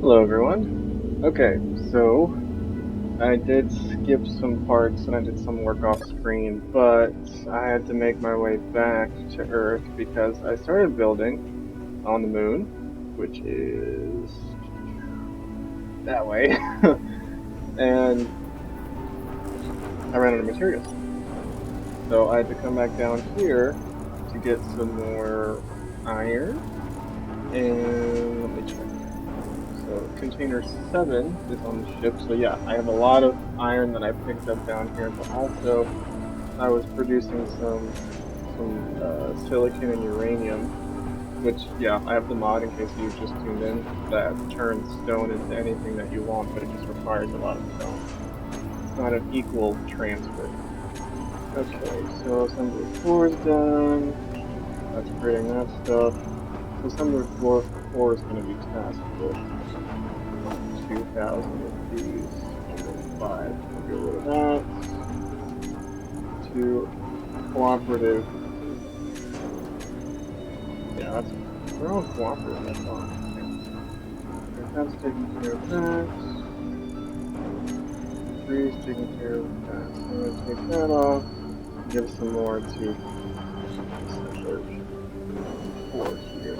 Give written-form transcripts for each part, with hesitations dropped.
Hello everyone. Okay, so I did skip some parts and I did some work off screen, but I had to make my way back to Earth because I started building on the moon, which is that way, and I ran out of materials. So I had to come back down here to get some more iron, and let me check. So container 7 is on the ship. So yeah, I have a lot of iron that I picked up down here, but also I was producing some silicon and uranium, which yeah, I have the mod in case you've just tuned in that turns stone into anything that you want, but it just requires a lot of stone. It's not an equal transfer. Okay, so assembly 4 is done. That's creating that stuff. So assembly 4 is going to be tasked with 2,000 of these, and then 5. I'll get rid of that. To cooperative. Yeah, that's they're all cooperative. That's fine. Okay. That's taking care of that. 3 is taking care of that. So I'm gonna take that off. Give some more to assembly 4 here.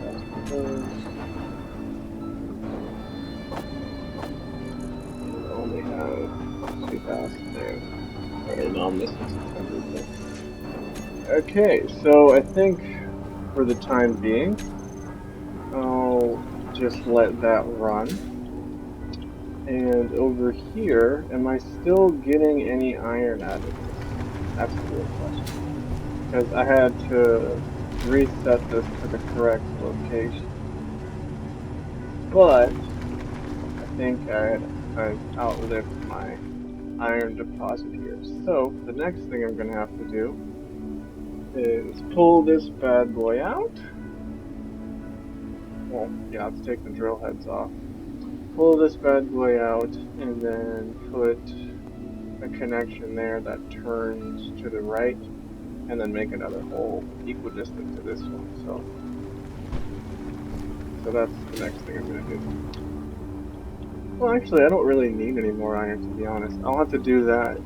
That's those. And only have 2,000 there. Alright, now I'm missing 600. Okay, so I think for the time being, I'll just let that run. And over here, am I still getting any iron out of this? That's the real question. Because I had to reset this to the correct location. But I think I've outlived my iron deposit here. So the next thing I'm going to have to do is pull this bad boy out. Well, yeah, let's take the drill heads off. Pull this bad boy out and then put a connection there that turns to the right and then make another hole equidistant to this one. So that's the next thing I'm going to do. Well, actually, I don't really need any more iron, to be honest. I'll have to do that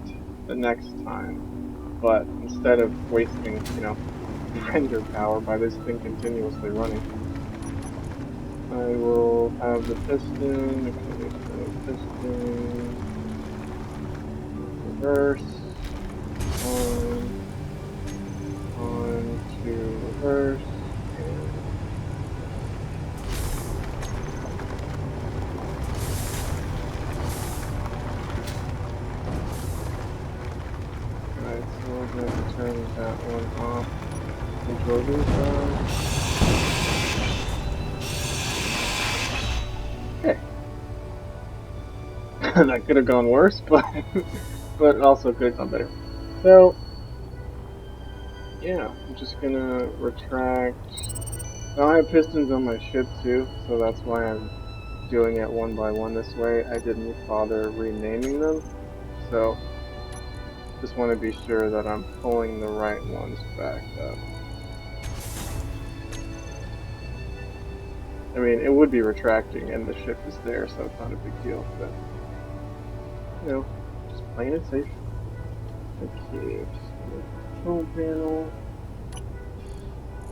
the next time. But instead of wasting, render power by this thing continuously running, I will have the piston. Okay, so piston reverse on to reverse. Alright, so we're going to turn that one off. Control these down. Okay. That could have gone worse, but also could have gone better. So yeah, I'm just gonna retract. Now I have pistons on my ship too, so that's why I'm doing it one by one this way. I didn't bother renaming them, so just want to be sure that I'm pulling the right ones back up. I mean, it would be retracting and the ship is there, so it's not a big deal, but just playing it safe. Okay, control panel.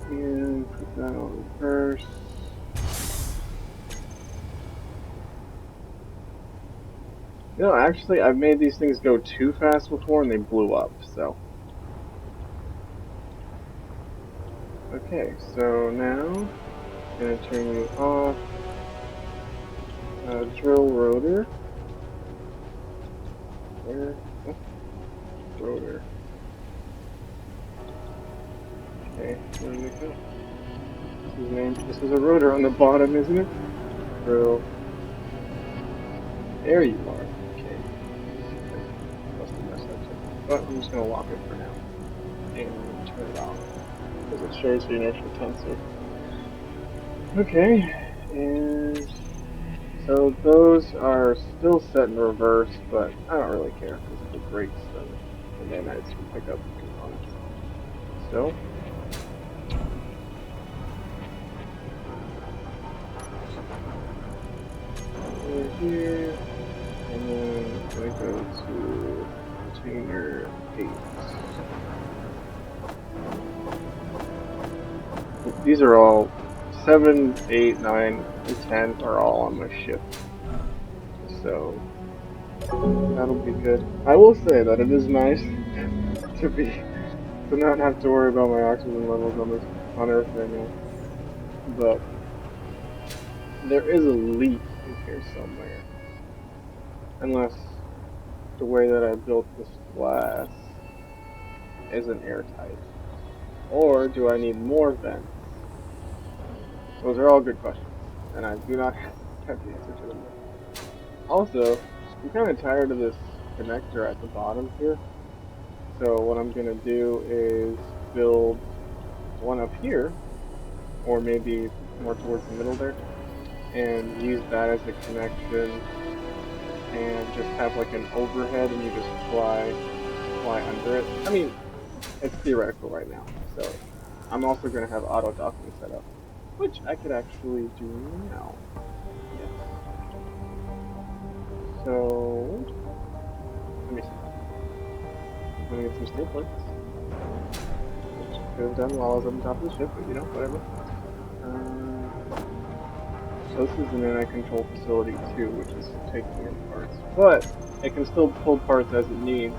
And put that on first. Actually, I've made these things go too fast before and they blew up, so. Okay, so now, I'm gonna turn you off. Drill rotor. Where? Oh, rotor. Okay, where did it go? This is a rotor on the bottom, isn't it? Drill. There you are. Okay. Must have messed up. But I'm just gonna lock it for now. And turn it off. Because it shows the inertial tensor. Okay, and so those are still set in reverse, but I don't really care because the brakes and then I just pick up the components. So these are all 7, 8, 9, and 10 are all on my ship. So that'll be good. I will say that it is nice to be to not have to worry about my oxygen levels on Earth right now. But there is a leak in here somewhere. Unless the way that I built this glass isn't airtight. Or do I need more vents? Those are all good questions, and I do not have the answer to them yet. Also, I'm kind of tired of this connector at the bottom here. So what I'm going to do is build one up here, or maybe more towards the middle there, and use that as a connection and just have like an overhead and you just fly under it. I mean, it's theoretical right now, so I'm also going to have auto docking set up, which I could actually do now. Yes. So, let me see. I'm going to get some stay points, which I could have done while I was on top of the ship, but you know, whatever. So this is an NI control facility too, which is taking in parts, but it can still pull parts as it needs.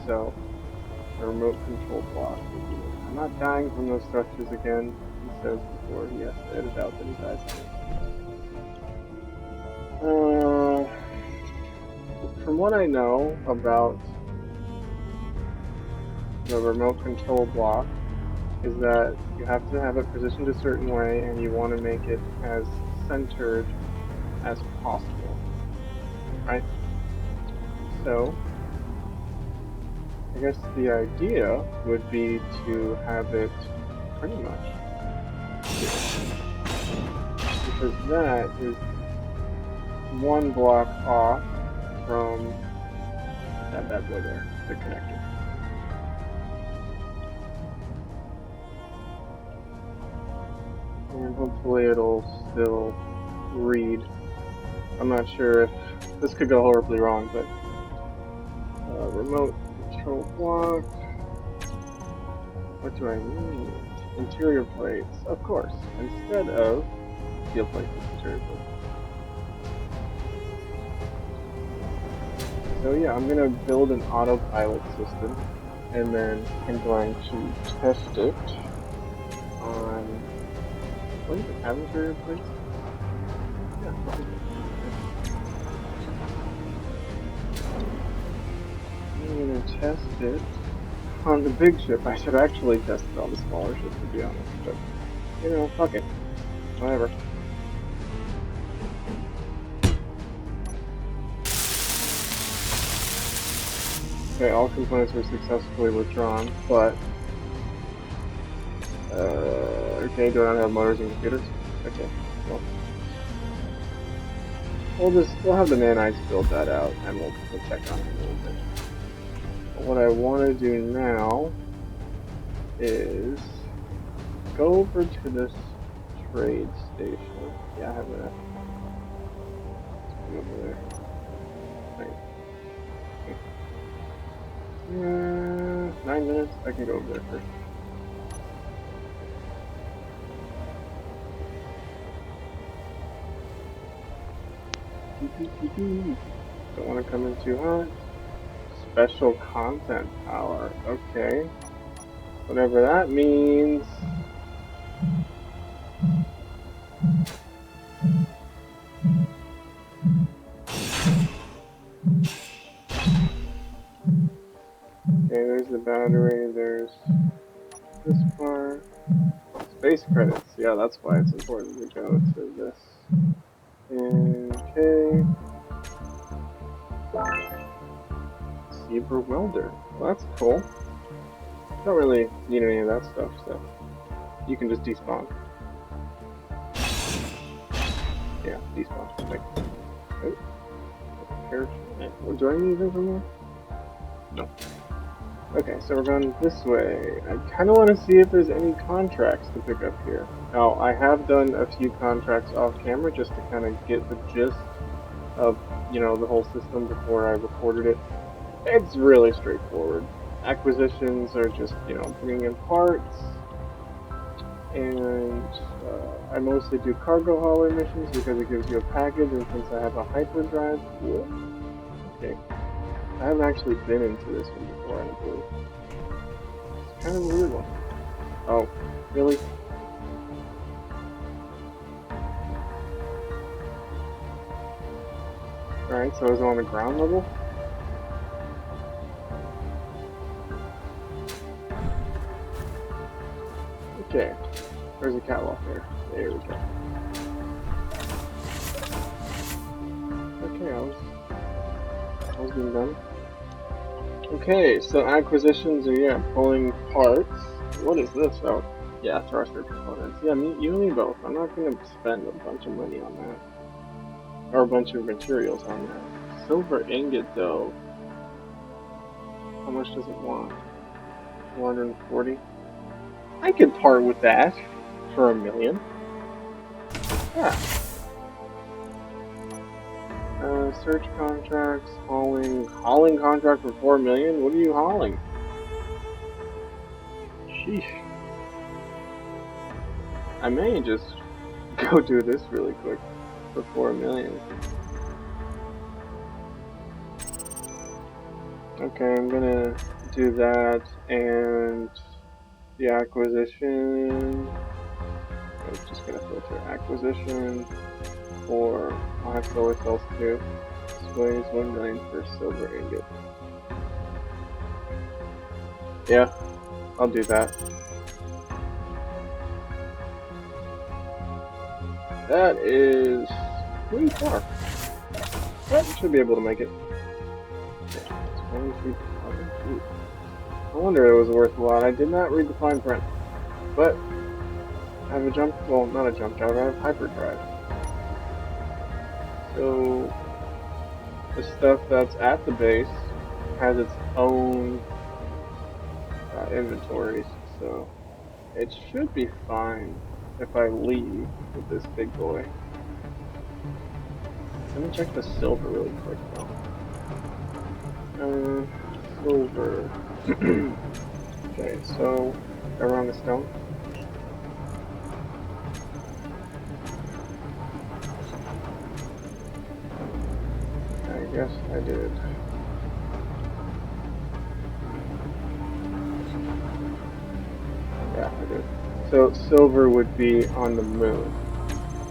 So the remote control block. I'm not dying from those structures again. He says before he has to edit out that he dies. From what I know about the remote control block, is that you have to have it positioned a certain way, and you want to make it as centered as possible, right? So, I guess the idea would be to have it pretty much here, because that is one block off from that bad boy there, the connector. And hopefully it'll still read. I'm not sure if this could go horribly wrong, but remote control block. What do I need? Interior plates, of course, instead of steel plates. Interior plates. So yeah, I'm gonna build an autopilot system, and then I'm going to test it on. What is it? Have interior plates? Yeah. I'm gonna test it on the big ship. I should actually test it on the smaller ship, to be honest. But you know, fuck it. Whatever. Okay, all components were successfully withdrawn, but okay, do I not have motors and computers? Okay, well, we'll have the nanites build that out, and we'll check on it a little bit. But what I want to do now is go over to this trade station. Yeah, I have that. Over there. Right. 9 minutes. I can go over there first. Don't want to come in too hot. Special content power. Okay. Whatever that means. Okay, there's the battery, there's this part. Space credits, yeah, that's why it's important to go to this. Okay. Zebra welder. Well, that's cool. Don't really need any of that stuff, so you can just despawn. Yeah, despawn. Like, oh, parachute. Do I need anything from there? No. Okay, so we're going this way. I kind of want to see if there's any contracts to pick up here. Now, I have done a few contracts off camera just to kind of get the gist of, you know, the whole system before I recorded it. It's really straightforward. Acquisitions are just, you know, bringing in parts, And I mostly do cargo hauler missions because it gives you a package, and since I have a hyperdrive, whoop, okay. I haven't actually been into this one before, I don't believe. It's kind of a weird one. Oh, really? Alright, so is it on the ground level? Okay, there's a catwalk there. There we go. Okay, I was being done. Okay, so acquisitions are, yeah, pulling parts. What is this? Oh, yeah, thruster components. Yeah, you and me both. I'm not gonna spend a bunch of money on that. Or a bunch of materials on that. Silver ingot, though. How much does it want? 440? I could part with that for 1,000,000. Yeah. Search contracts, hauling contract for 4,000,000? What are you hauling? Sheesh. I may just go do this really quick for 4,000,000. Okay, I'm gonna do that and the acquisition. I'm just gonna filter acquisition for I'll have solar cells too. Displays 1,000,000 for silver ingot. Yeah, I'll do that. That is pretty far. But should be able to make it. Yeah, 23,000. I wonder it was worth a lot. I did not read the fine print. But I have a jump, well, not a jump drive, I have hyperdrive. So the stuff that's at the base has its own inventories, so it should be fine if I leave with this big boy. Let me check the silver really quick though. Silver. Okay, so around the stone. I guess I did. Yeah, I did. So silver would be on the moon.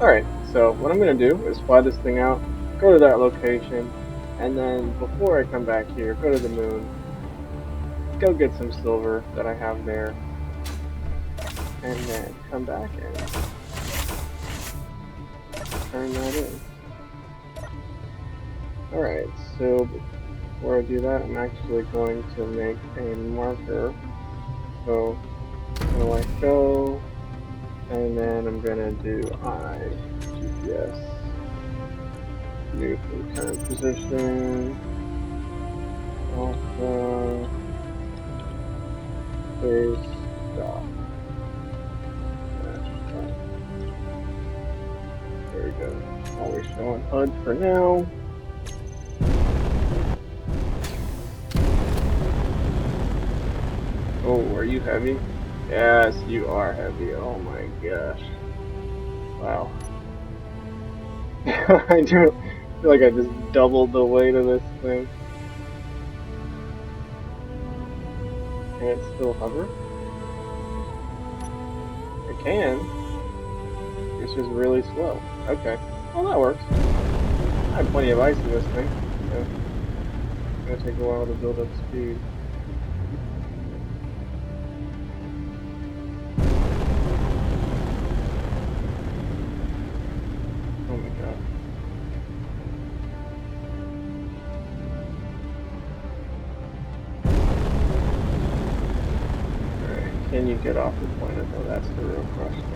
Alright, so what I'm going to do is fly this thing out, go to that location, and then before I come back here, go to the moon, go get some silver that I have there, and then come back and turn that in. Alright, so before I do that, I'm actually going to make a marker. So, I'm going to let go, and then I'm going to do GPS. New from current position. Alpha. Space. Stop. There we go. Always showing HUD for now. Oh, are you heavy? Yes, you are heavy. Oh my gosh. Wow. I do feel like I just doubled the weight of this thing. Can it still hover? It can. It's just really slow. Okay. Well, that works. I have plenty of ice in this thing. So it's gonna take a while to build up speed. Oh my god. Alright, can you get off the planet though? That's the real question.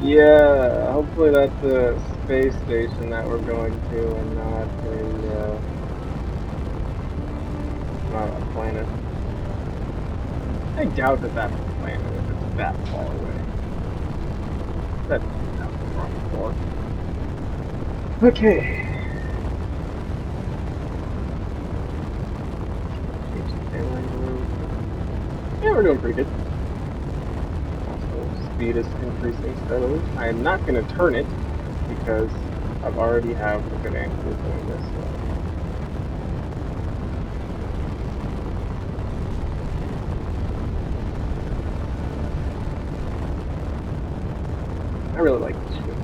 Yeah, hopefully that's a space station that we're going to and not a planet. I doubt that that's a planet if it's that far away. That's not the wrong floor. Okay. Keep some airline room. Yeah, we're doing pretty good. Also, speed is increasing steadily. I am not going to turn it because I've already have a good angle going this way. I really like this ship.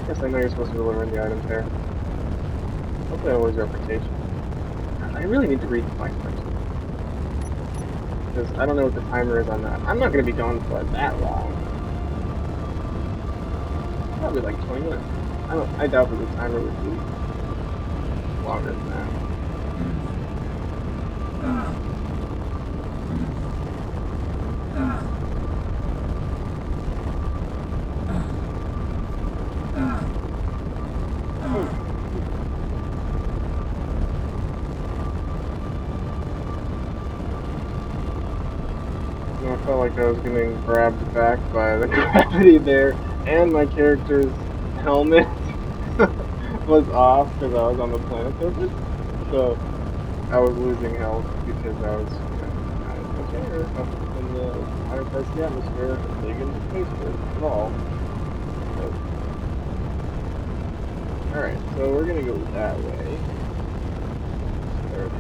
Yes, I know you're supposed to deliver the items there. Hopefully I lose reputation. I really need to read the fine print. Because I don't know what the timer is on that. I'm not going to be gone for that long. Probably like 20 minutes. I doubt that the timer would be longer than that. I felt like I was getting grabbed back by the gravity there, and my character's helmet was off because I was on the planet surface. So I was losing health because I was, not as much air up in the higher parts of the atmosphere, big into space at all. Alright, so we're gonna go that way. We are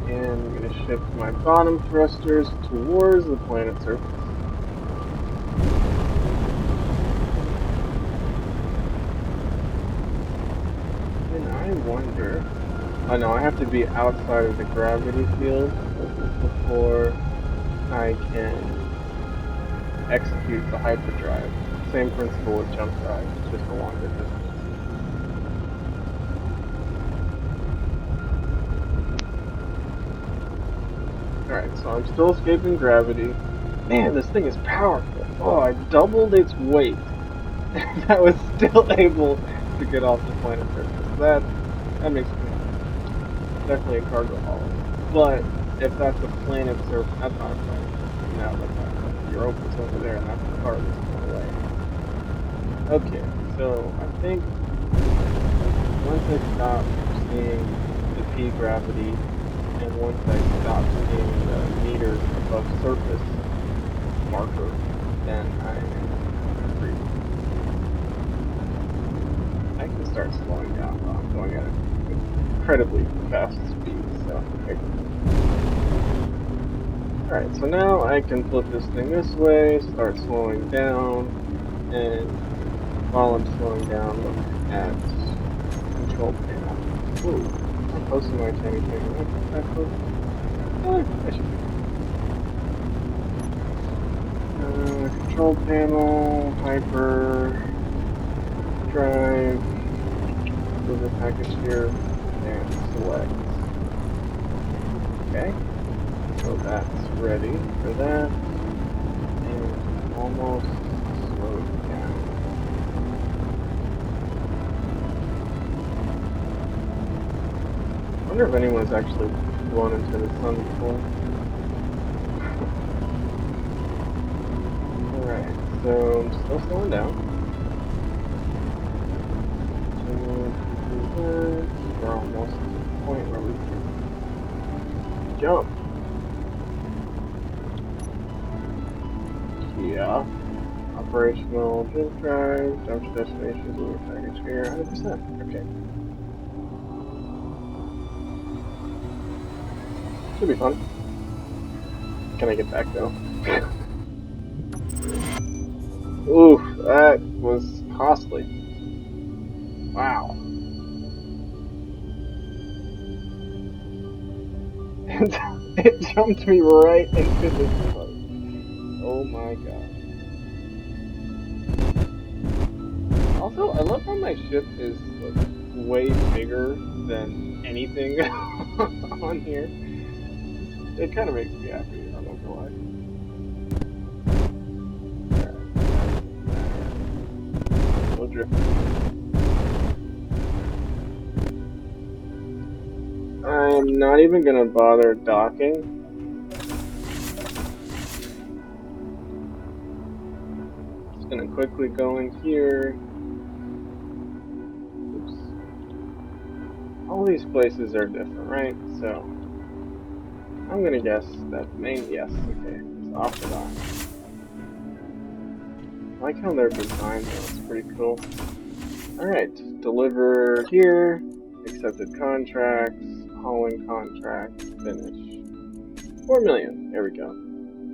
and I'm going to shift my bottom thrusters towards the planet surface. And I wonder... Oh no, I have to be outside of the gravity field before I can execute the hyperdrive. Same principle with jump drive, it's just a longer distance. Alright, so I'm still escaping gravity. Man, this thing is powerful. Oh, I doubled its weight. And I was still able to get off the planet surface. That makes me definitely a cargo hauler. But if that's a planet surface, that's not a planet. No, that's not a planet. Europa's over there, and that's the farthest one away. Okay, so I think once I stop seeing the P gravity, and once I stop seeing the meters above surface marker, then I am free. I can start slowing down while I'm going at an incredibly fast speed, so okay. Alright, so now I can flip this thing this way, start slowing down, and while I'm slowing down, look at control panel. Ooh, I'm close to my tiny thing. Am I that close? I should be. Control panel, hyper, drive, deliver package here, and select. Okay, so that's ready for that, and almost slowed down. I wonder if anyone's actually blown into the sun before. Alright, so I'm still slowing down. We're almost to the point where we can jump. Yeah. Operational jump drive, jump to destination, deliver package here, 100%. Okay. Should be fun. Can I get back though? Oof, that was costly. Wow. It jumped me right into this boat. Oh my god. Also, I love how my ship is like, way bigger than anything on here. It kind of makes me happy, I'm not gonna lie. No drifting. I'm not even gonna bother docking. Just gonna quickly go in here. all these places are different, right? So I'm gonna guess that the main, yes, okay, it's off the dock. I like how they're designed though, it's pretty cool. Alright, deliver here, accepted contracts, hauling contracts, finish. 4 million, there we go.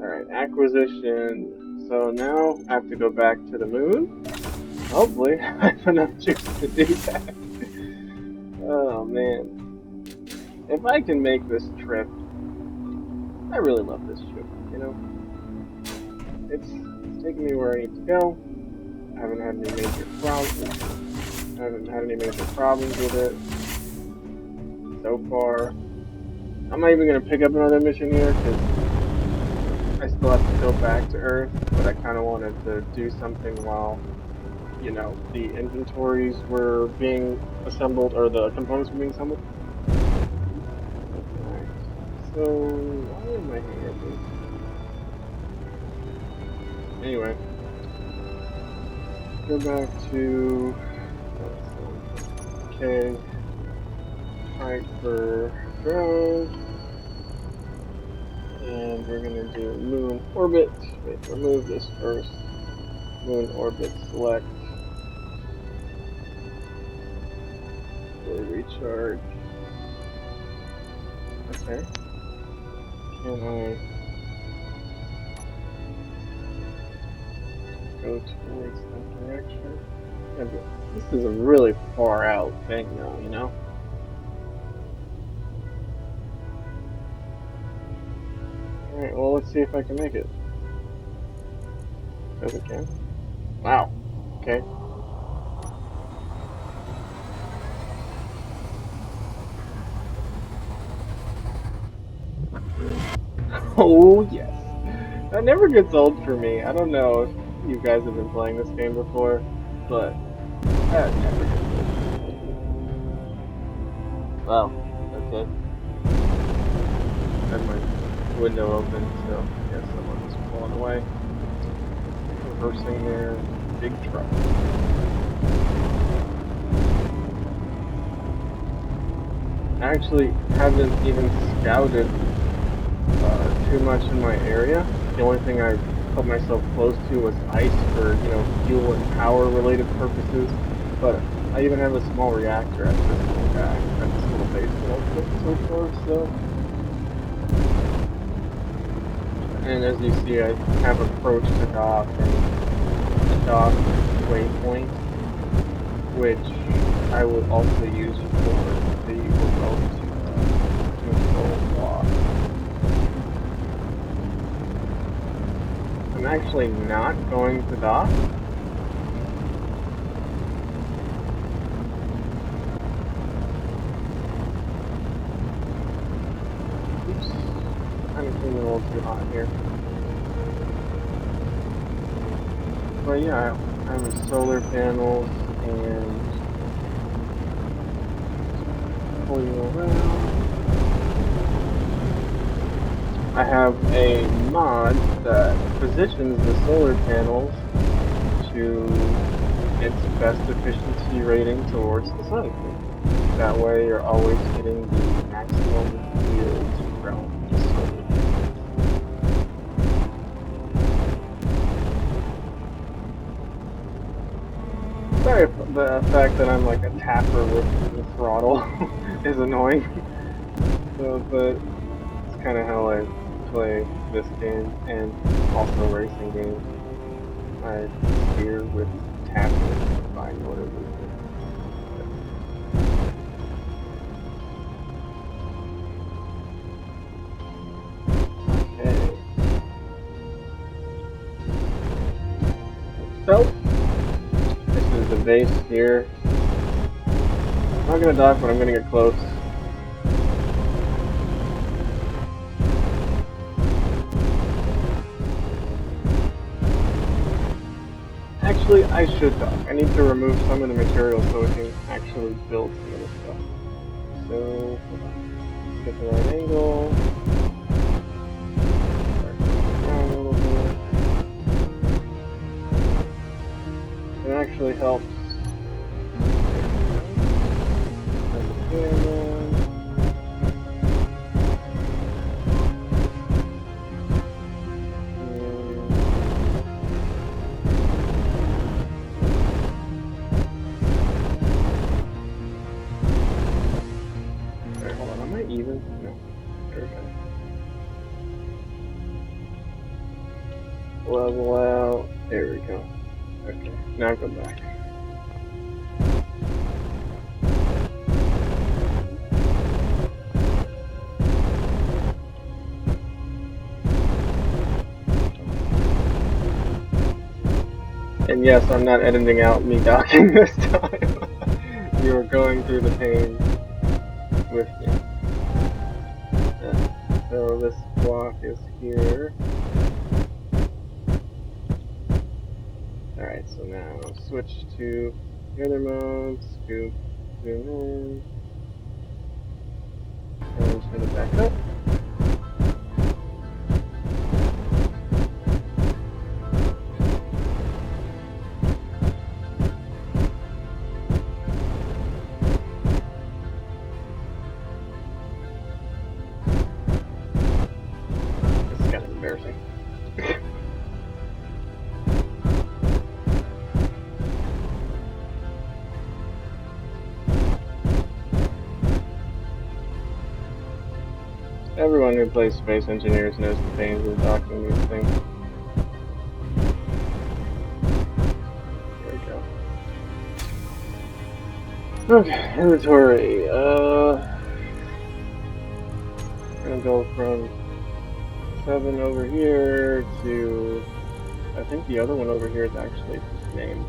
Alright, acquisition. So now I have to go back to the moon. Hopefully, I have enough juice to do that. Oh man. If I can make this trip, I really love this trip, you know? It's taking me where I need to go. I haven't had any major problems. I haven't had any major problems with it so far. I'm not even gonna pick up another mission here because I still have to go back to Earth, but I kind of wanted to do something while, you know, the inventories were being assembled, or the components were being assembled. Alright, so why am I here? Anyway, go back to, okay, hyper drive, and we're gonna do moon orbit. Wait, remove this first. Moon orbit select. Fully recharge. Okay. Can I go towards that direction? Yeah, but this is a really far out thing though, you know? Alright, well let's see if I can make it. Says it can. Wow. Okay. Oh yes. That never gets old for me. I don't know if you guys have been playing this game before, but that never gets old. Wow. Okay. Had my window open, so I guess someone was pulling away. Reversing their big truck. I actually haven't even scouted too much in my area. The only thing I put myself close to was ice for, you know, fuel and power related purposes. But I even have a small reactor at this little guy, at this little base that I've built so far, so. And as you see, I have approached the dock and the dock waypoint, which I will also use for the remote control block. I'm actually not going to dock. Oops. I'm getting a little too hot here. But yeah, I have solar panels and pull you around. I have a mod that positions the solar panels to its best efficiency rating towards the sun. That way you're always getting the maximum yield from the solar panels. Sorry if the fact that I'm like a tapper with the throttle is annoying. So, but it's kind of how I play this game and also racing games. I steer with tapping to find what it is. Okay. So, this is the base here. I'm not gonna dock, but I'm gonna get close. Actually, I should dock. I need to remove some of the material so we can actually build some of the stuff. So, hold on. Get the right angle. Start going down a little bit. It actually helps. level out. There we go. Okay, now go back. And yes, I'm not editing out me docking this time. You were going through the pain with me. So this block is here. Alright, so now switch to the other mode, scoop, zoom in, and turn it back up. This is kind of embarrassing. Everyone who plays Space Engineers knows the pains of docking these things. There we go. Okay, inventory. I'm gonna go from 7 over here to... I think the other one over here is actually just named...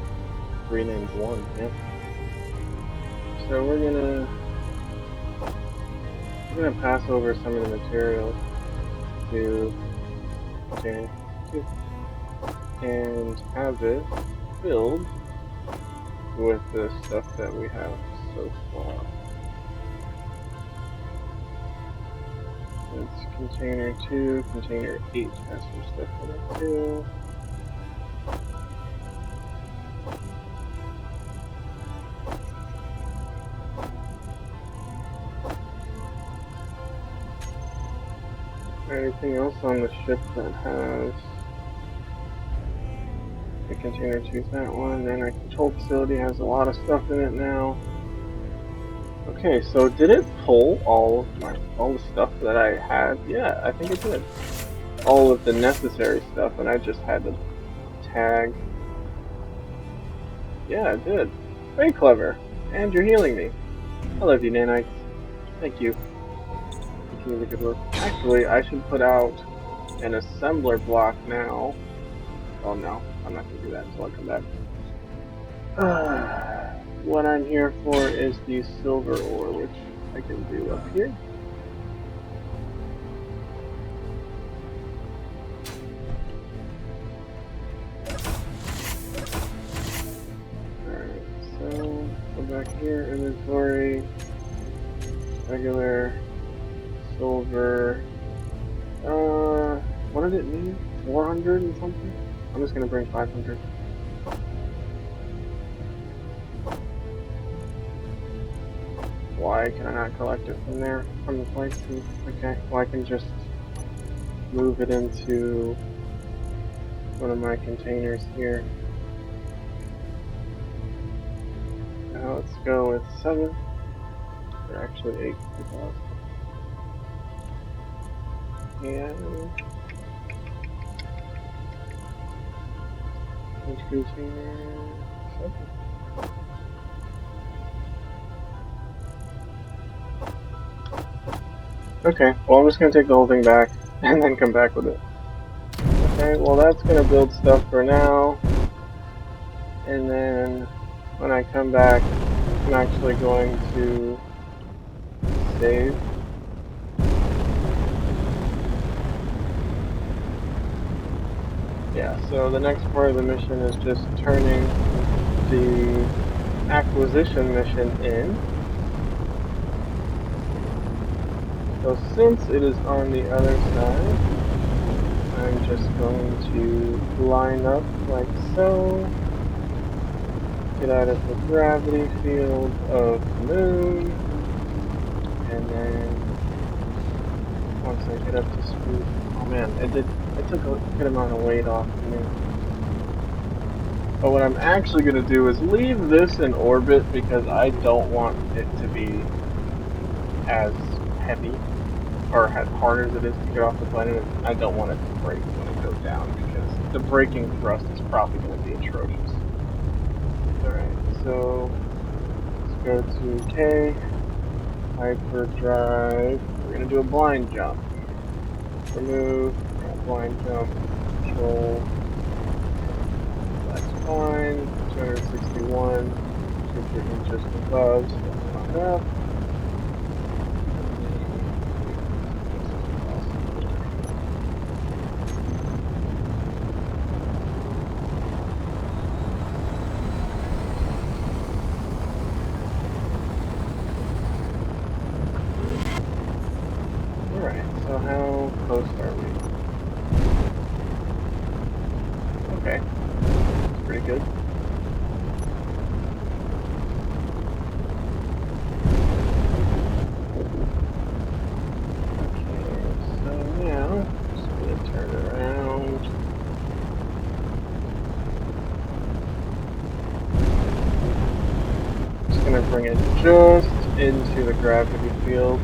renamed 1, yeah. So we're gonna pass over some of the materials to container 2 and have it filled with the stuff that we have so far. It's container 2, container 8 has some stuff in it too. Anything else on the ship that has the container 2 is that one, then our control facility has a lot of stuff in it now. Okay, so did it pull all the stuff that I had? Yeah, I think it did. All of the necessary stuff, and I just had to tag. Yeah, it did. Very clever. And you're healing me. I love you, nanites. Thank you. Continue the good work. Actually, I should put out an assembler block now. Oh no, I'm not gonna do that until I come back. What I'm here for is the silver ore, which I can do up here. Alright, so go back here, inventory, regular, silver. What did it mean? 400 and something? I'm just gonna bring 500. Why can I not collect it from there, from the place? Okay, well I can just move it into one of my containers here. Now let's go with 7. Or actually 8. And which container? 7. Okay, well I'm just gonna take the whole thing back and then come back with it. Okay, well that's gonna build stuff for now. And then when I come back, I'm actually going to save. Yeah, so the next part of the mission is just turning the acquisition mission in. So since it is on the other side, I'm just going to line up like so. Get out of the gravity field of the moon. And then once I get up to speed, oh man, it took a good amount of weight off of me. But what I'm actually going to do is leave this in orbit because I don't want it to be as heavy. or as hard as it is to get off the planet, I don't want it to break when it goes down because the braking thrust is probably going to be atrocious. Alright, so let's go to K, hyperdrive. We're going to do a blind jump. Remove, blind jump, control. That's fine. 261. Should get me just above, so not enough. Alright, so how close are we? Okay, that's pretty good. Bring it just into the gravity field.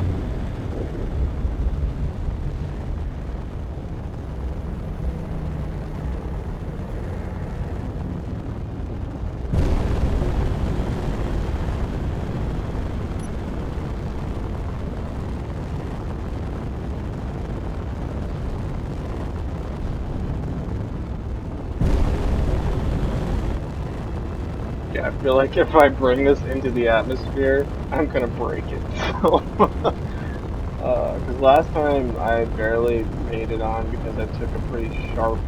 Yeah, I feel like if I bring this into the atmosphere, I'm gonna break it. So, because last time I barely made it on because I took a pretty sharp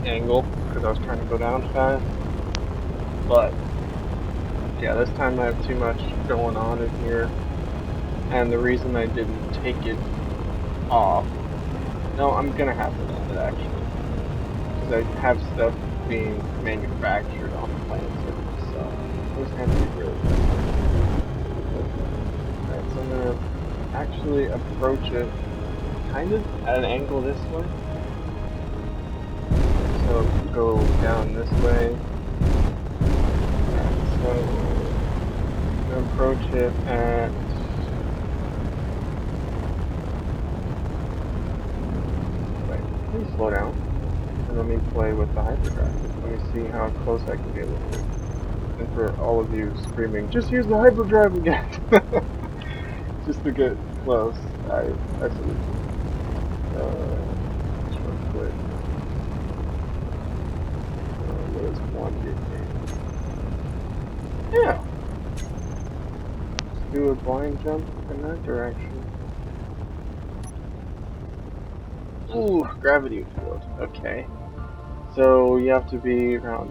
angle because I was trying to go down fast. But yeah, this time I have too much going on in here, and the reason I didn't take it off. No, I'm gonna have to land it actually, because I have stuff being manufactured on the planet surface, so I'm just gonna have to be really careful. Alright, so I'm gonna actually approach it kind of at an angle this way. So go down this way. Alright, so I'm gonna approach it at Please slow down and let me play with the hyperdrive. Let me see how close I can get with it. And for all of you screaming, just use the hyperdrive again! Just to get close, I salute you. Just real quick. What does one get me? Yeah! Let's do a blind jump in that direction. Ooh, gravity field. Okay. So you have to be around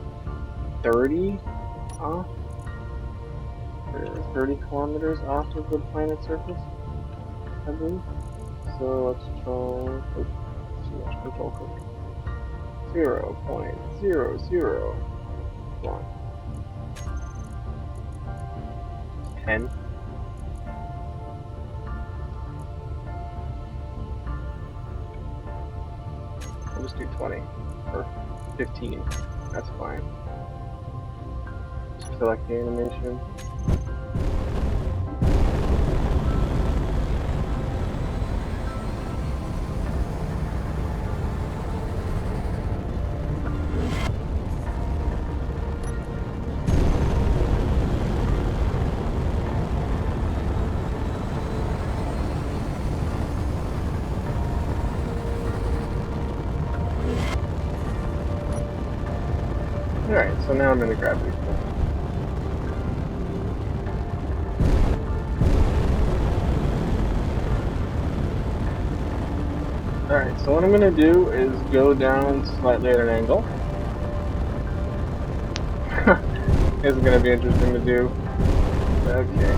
30 off? Or 30 kilometers off of the planet's surface, I believe. So let's control. Oh, too much control code. 0.001. 10. I'll just do 20. Or 15. That's fine. Just select the animation. Alright, so now I'm in the gravity field. Alright, so what I'm going to do is go down slightly at an angle. This is going to be interesting to do. Okay.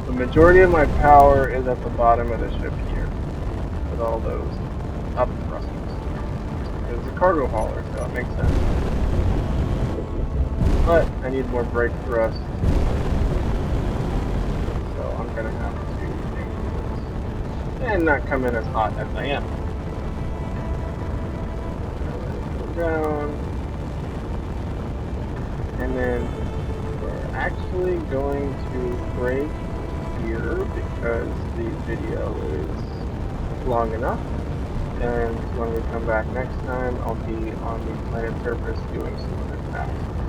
The majority of my power is at the bottom of the ship here, with all those up thrusters. It's a cargo hauler, so it makes sense. But I need more brake thrust, so I'm gonna have to do this. And not come in as hot as I am. Go down. And then we're actually going to brake here because the video is long enough. And when we come back next time, I'll be on the planet surface doing some other tasks.